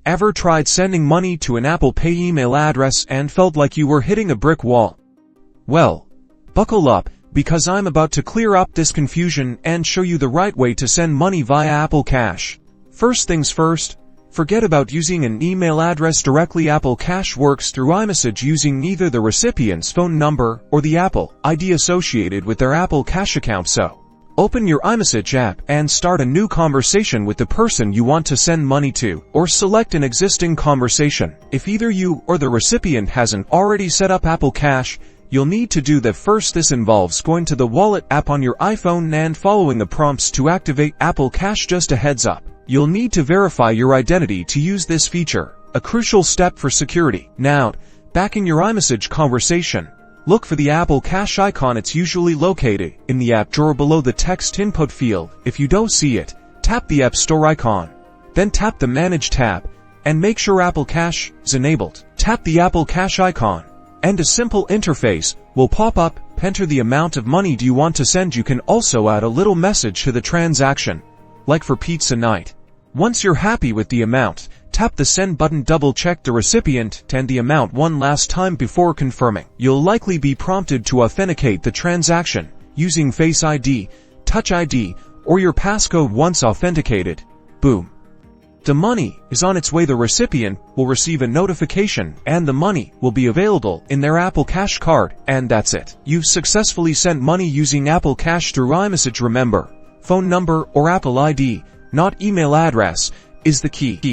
Ever tried sending money to an Apple Pay email address and felt like you were hitting a brick wall? Well, buckle up, because I'm about to clear up this confusion and show you the right way to send money via Apple Cash. First things first, forget about using an email address directly. Apple Cash works through iMessage using either the recipient's phone number or the Apple ID associated with their Apple Cash account. So, open your iMessage app and start a new conversation with the person you want to send money to, or select an existing conversation. If either you or the recipient hasn't already set up Apple Cash, you'll need to do that first. This involves going to the Wallet app on your iPhone and following the prompts to activate Apple Cash. Just a heads up, you'll need to verify your identity to use this feature, a crucial step for security. Now, back in your iMessage conversation, look for the Apple Cash icon. It's usually located in the app drawer below the text input field. If you don't see it, tap the App Store icon. Then tap the Manage tab, and make sure Apple Cash is enabled. Tap the Apple Cash icon, and a simple interface will pop up. Enter the amount of money you want to send. You can also add a little message to the transaction, like for pizza night. Once you're happy with the amount, tap the Send button. Double-check the recipient and the amount one last time before confirming. You'll likely be prompted to authenticate the transaction using Face ID, Touch ID, or your passcode. Once authenticated, boom, the money is on its way. The recipient will receive a notification and the money will be available in their Apple Cash card. And that's it. You've successfully sent money using Apple Cash through iMessage. Remember, phone number or Apple ID, not email address, is the key.